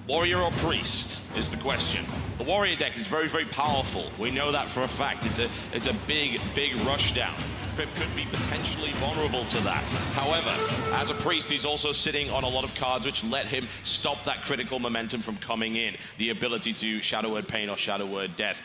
Warrior or Priest is the question. The Warrior deck is very, very powerful. We know that for a fact. It's a big, big rush down. Krip could be potentially vulnerable to that. However, as a Priest, he's also sitting on a lot of cards which let him stop that critical momentum from coming in. The ability to Shadow Word Pain or Shadow Word Death.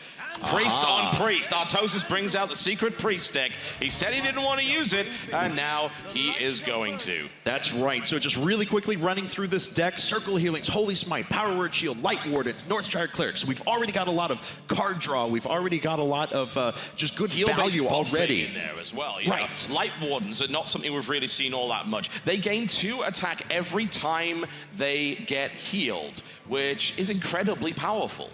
Priest on Priest. Artosis brings out the secret Priest deck. He said he didn't want to use it, and now he is going to. That's right. So just really quickly running through this deck, Circle of Healings, Holy Smite, Power Word Shield, Light Wardens, Northshire Clerics. So we've already got a lot of card draw. We've already got a lot of just good value already. In there as well. Right. Light Wardens are not something we've really seen all that much. They gain 2 attack every time they get healed, which is incredibly powerful.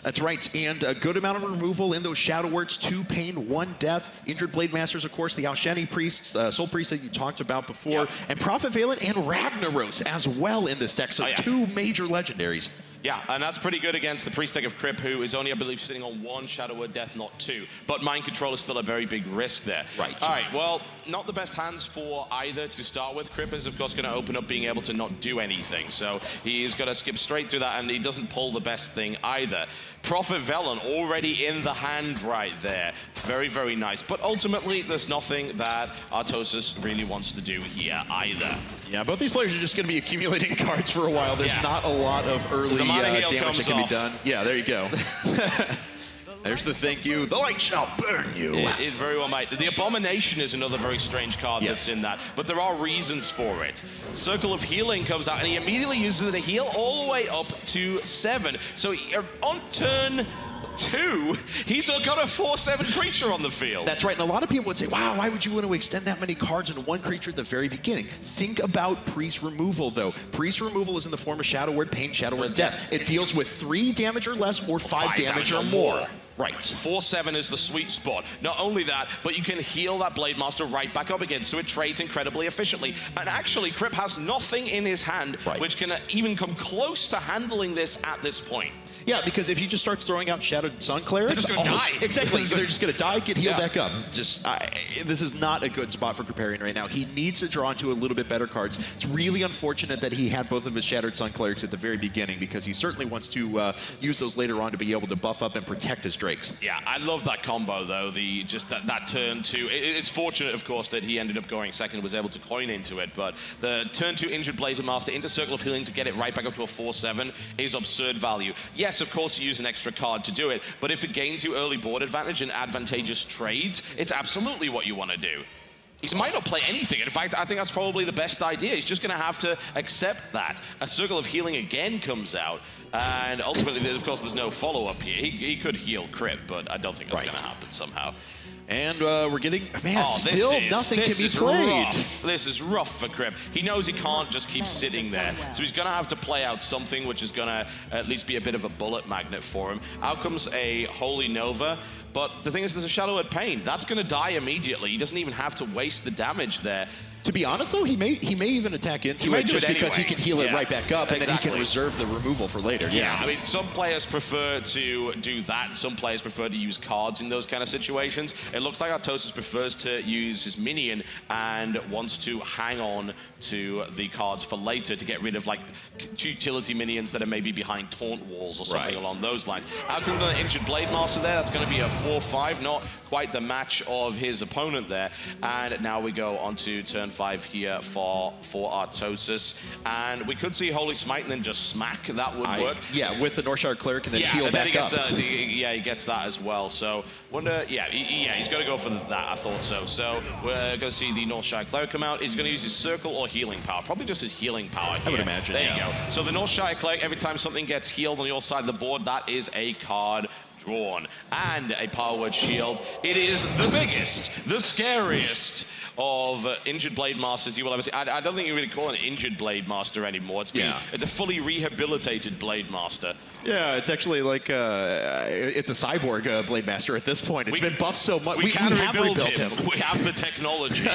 That's right, and a good amount of removal in those Shadow Words, 2 pain, 1 death. Injured Blade Masters, of course, the Alshani Priests, Soul Priests that you talked about before, and Prophet Valen and Ragnaros as well in this deck, so 2 major legendaries. Yeah, and that's pretty good against the Priest deck of Krip, who is only, I believe, sitting on 1 Shadow Word Death, not 2. But Mind Control is still a very big risk there. Right. All right, well, not the best hands for either to start with. Krip is, of course, going to open up being able to not do anything. So he's going to skip straight through that, and he doesn't pull the best thing either. Prophet Velen already in the hand right there. Very, very nice. But ultimately, there's nothing that Artosis really wants to do here either. Yeah, both these players are just going to be accumulating cards for a while. There's not a lot of early damage that can be done. Yeah, there you go. There's the thank you. The light shall burn you. It very well might. The Abomination is another very strange card that's in that, but there are reasons for it. Circle of Healing comes out, and he immediately uses it to heal all the way up to 7. So on turn 2, he's got a 4/7 creature on the field. That's right, and a lot of people would say, wow, why would you want to extend that many cards into 1 creature at the very beginning? Think about Priest removal, though. Priest removal is in the form of Shadow Word Pain, Shadow Word Death. It deals with 3 damage or less, or 5 damage or more. Right. 4/7 is the sweet spot. Not only that, but you can heal that Blade Master right back up again, so it trades incredibly efficiently. And actually, Krip has nothing in his hand which can even come close to handling this at this point. Yeah, because if he just starts throwing out Shadowed Sun Clerics, they're just gonna die. Exactly, they're just gonna die, get healed back up. This is not a good spot for Kripparrian right now. He needs to draw into a little bit better cards. It's really unfortunate that he had both of his Shattered Sun Clerics at the very beginning, because he certainly wants to use those later on to be able to buff up and protect his Drakes. Yeah, I love that combo though. That turn 2. It's fortunate, of course, that he ended up going second, was able to coin into it. But the turn 2 Injured Blade Master into Circle of Healing to get it right back up to a 4/7 is absurd value. Yes, of course, you use an extra card to do it, but if it gains you early board advantage and advantageous trades, it's absolutely what you want to do. He might not play anything. In fact, I think that's probably the best idea. He's just going to have to accept that. A Circle of Healing again comes out, and ultimately, of course, there's no follow-up here. He could heal Krip, but I don't think that's going to happen somehow. And we're getting, still nothing can be played. This is rough for Krip. He knows he can't just keep sitting there, so he's going to have to play out something which is going to at least be a bit of a bullet magnet for him. Out comes a Holy Nova, but the thing is, there's a Shadow Word Pain. That's going to die immediately. He doesn't even have to waste the damage there. To be honest, though, he may even attack into it just because he can heal it right back up, and then he can reserve the removal for later. Yeah, I mean, some players prefer to do that. Some players prefer to use cards in those kind of situations. It looks like Artosis prefers to use his minion and wants to hang on to the cards for later to get rid of, like, utility minions that are maybe behind taunt walls or something along those lines. Out comes the Injured Blade Master there. That's going to be a 4/5, not quite the match of his opponent there. And now we go on to turn 5 here for Artosis, and we could see Holy Smite and then just smack. That would work. Yeah, with the Northshire Cleric and then heal back up. He gets that as well. So wonder, he's going to go for that. I thought so. So we're going to see the Northshire Cleric come out. He's going to use his Circle or Healing Power. Probably just his Healing Power here. I would imagine. There you go. So the Northshire Cleric, every time something gets healed on your side of the board, that is a card drawn. And a Power Word Shield. It is the biggest, the scariest of Injured Blade Masters you will ever see. I don't think you really call it an Injured Blade Master anymore. It's a fully rehabilitated Blade Master. Yeah, it's actually like it's a cyborg Blade Master at this point. It's been buffed so much. We can rebuild him. We have the technology.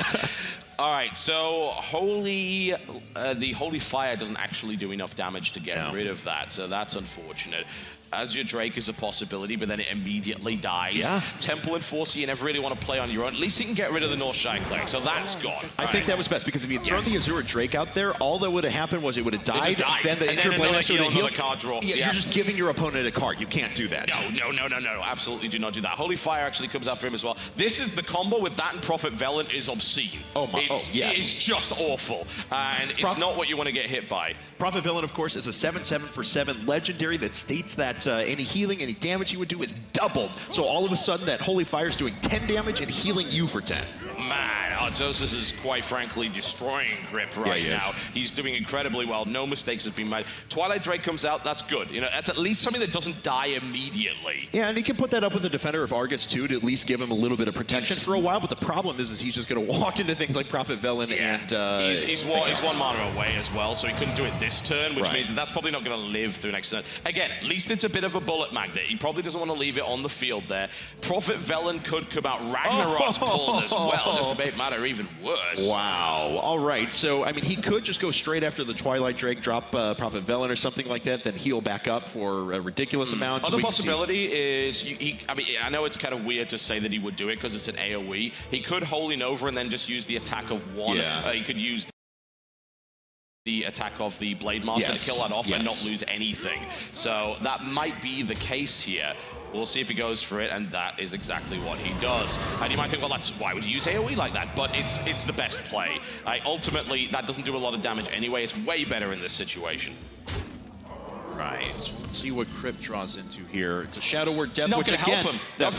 All right, so the Holy Fire doesn't actually do enough damage to get rid of that, so that's unfortunate. Azure Drake is a possibility, but then it immediately dies. Yeah. Temple Enforcer, you never really want to play on your own. At least you can get rid of the Northshire Cleric, so that's gone. I think that was best, because if you throw the Azure Drake out there, all that would have happened was it would have died, then the Injured Blade Master would have healed. Card draw. Yeah, you're just giving your opponent a card. You can't do that. No. Absolutely do not do that. Holy Fire actually comes after him as well. This is the combo with that and Prophet Velen is obscene. It's just awful. And it's not what you want to get hit by. Prophet Velen, of course, is a 7/7 for 7 legendary that states that any healing, any damage you would do is doubled. So all of a sudden, that Holy Fire is doing 10 damage and healing you for 10. Man, Artosis is quite frankly destroying Krip right now. He's doing incredibly well. No mistakes have been made. Twilight Drake comes out, that's good. You know, that's at least something that doesn't die immediately. Yeah, and he can put that up with the Defender of Argus too to at least give him a little bit of protection for a while. But the problem is he's just going to walk into things like Prophet Velen and he's one mana away as well, so he couldn't do it this turn, which means that's probably not going to live through next turn. Again, at least it's a bit of a bullet magnet. He probably doesn't want to leave it on the field there. Prophet Velen could come out Ragnaros pulled as well, just to make matter even worse. Wow. All right. So, I mean, he could just go straight after the Twilight Drake, drop Prophet Velen or something like that, then heal back up for a ridiculous amount. Other possibility is, I mean, I know it's kind of weird to say that he would do it because it's an AoE. He could Holy Nova and then just use the attack of one. He could use the attack of the Blade Master to kill that off and not lose anything. So that might be the case here. We'll see if he goes for it, and that is exactly what he does. And you might think, well, why would you use AoE like that? But it's the best play. Ultimately, that doesn't do a lot of damage anyway. It's way better in this situation. Right. So let's see what Krip draws into here. It's a Shadow Word Death, which again, that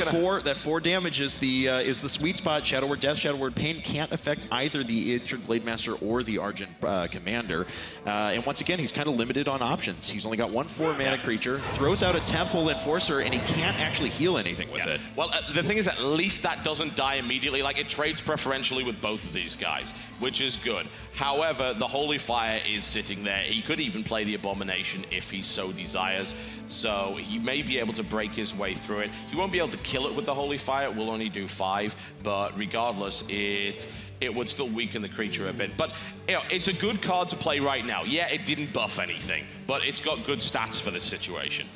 4 damage is the sweet spot. Shadow Word Death, Shadow Word Pain can't affect either the Injured Blade Master or the Argent Commander. And once again, he's kind of limited on options. He's only got 1 4-mana creature, throws out a Temple Enforcer, and he can't actually heal anything with it. Well, the thing is, at least that doesn't die immediately. Like, it trades preferentially with both of these guys, which is good. However, the Holy Fire is sitting there. He could even play the Abomination if he so desires, so he may be able to break his way through it. He won't be able to kill it with the Holy Fire. It will only do 5, but regardless, it would still weaken the creature a bit. But you know, it's a good card to play right now. Yeah, it didn't buff anything, but it's got good stats for this situation.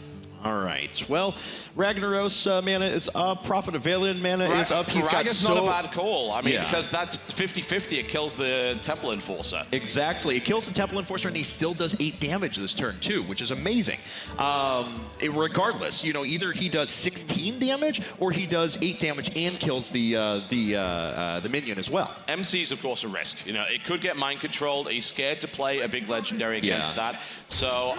All right. Well, Ragnaros mana is up. Prophet of Velen mana is up. He's got not a bad call. I mean, because that's 50-50. It kills the Temple Enforcer. Exactly. It kills the Temple Enforcer, and he still does 8 damage this turn too, which is amazing. Regardless, you know, either he does 16 damage or he does 8 damage and kills the minion as well. MC's of course a risk. You know, it could get mind controlled. He's scared to play a big legendary against that. So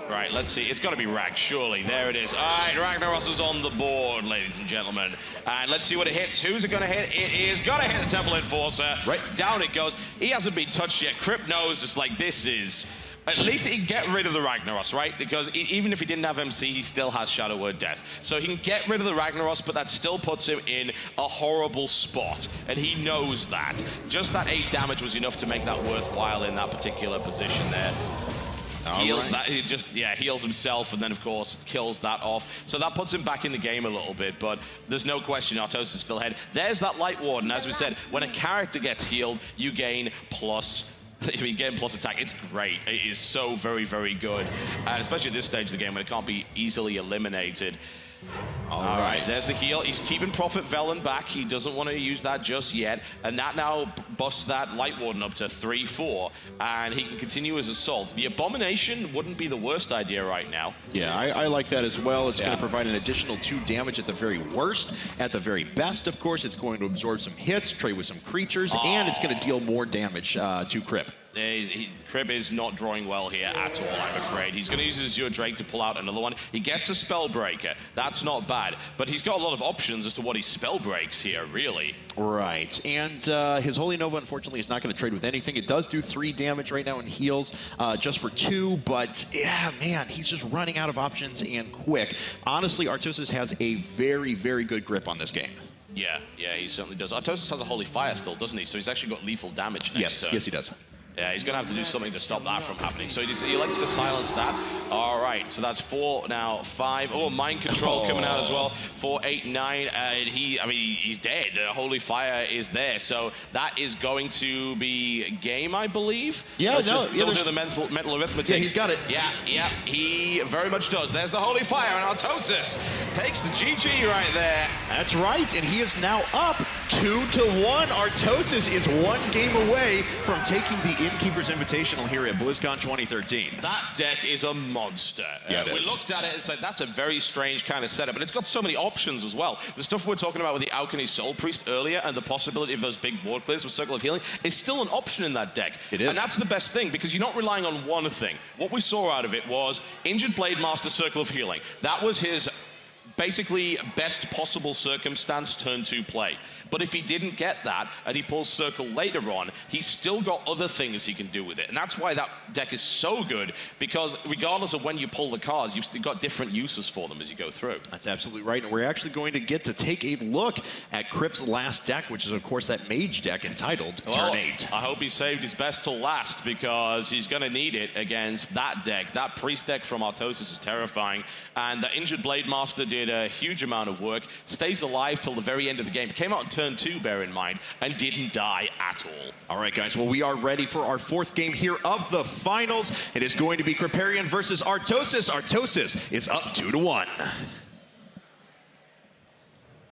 right, let's see. It's got to be Rag, surely. There it is. All right, Ragnaros is on the board, ladies and gentlemen. And let's see what it hits. Who's it going to hit? It is going to hit the Temple Enforcer. Right. Down it goes. He hasn't been touched yet. Krip knows it's like, this is... At least he can get rid of the Ragnaros, right? Because even if he didn't have MC, he still has Shadow Word Death. So he can get rid of the Ragnaros, but that still puts him in a horrible spot. And he knows that. Just that 8 damage was enough to make that worthwhile in that particular position there. Heals that, he just, heals himself, and then, of course, kills that off. So that puts him back in the game a little bit, but there's no question Artosis is still ahead. There's that Light Warden. As we said, when a character gets healed, you gain plus... You gain plus attack. It's great. It is so very, very good. And especially at this stage of the game when it can't be easily eliminated. All right, there's the heal. He's keeping Prophet Velen back. He doesn't want to use that just yet. And that now buffs that Light Warden up to 3/4. And he can continue his assault. The Abomination wouldn't be the worst idea right now. Yeah, I like that as well. It's going to provide an additional 2 damage at the very worst. At the very best, of course, it's going to absorb some hits, trade with some creatures, and it's going to deal more damage to Krip. Krip is not drawing well here at all, I'm afraid. He's going to use his Azure Drake to pull out another one. He gets a Spellbreaker. That's not bad. But he's got a lot of options as to what he spell breaks here, really. Right. And his Holy Nova, unfortunately, is not going to trade with anything. It does do 3 damage right now and heals just for 2. But, yeah, man, he's just running out of options and quick. Honestly, Artosis has a very, very good grip on this game. Yeah, he certainly does. Artosis has a Holy Fire still, doesn't he? So he's actually got lethal damage next turn. Yes, he does. Yeah, he's going to have to do something to stop that from happening. So he likes to silence that. All right, so that's 4 now, 5. Oh, mind control coming out as well. 4, 8, 9. He's dead. Holy Fire is there. So that is going to be game, I believe. Yeah, Don't do the mental arithmetic. Yeah, he's got it. Yeah, he very much does. There's the Holy Fire, and Artosis takes the GG right there. That's right, and he is now up 2-1. Artosis is 1 game away from taking the Innkeeper's Invitational here at BlizzCon 2013. That deck is a monster. Yeah, we looked at it and said, that's a very strange kind of setup, but it's got so many options as well. The stuff we're talking about with the Alchemy Soul Priest earlier and the possibility of those big board clears with Circle of Healing is still an option in that deck. It is. And that's the best thing, because you're not relying on one thing. What we saw out of it was Injured Blade Master Circle of Healing. That was his basically best possible circumstance turn 2 play. But if he didn't get that and he pulls Circle later on, he's still got other things he can do with it. And that's why that deck is so good, because regardless of when you pull the cards, you've still got different uses for them as you go through. That's absolutely right. And we're actually going to get to take a look at Krip's last deck, which is of course that Mage deck entitled Turn 8. I hope he saved his best till last, because he's going to need it against that deck. That Priest deck from Artosis is terrifying. And the Injured Blade Master did a huge amount of work, stays alive till the very end of the game. Came out in turn 2, bear in mind, and didn't die at all. All right, guys, well, we are ready for our 4th game here of the finals. It is going to be Kripparrian versus Artosis. Artosis is up 2-1.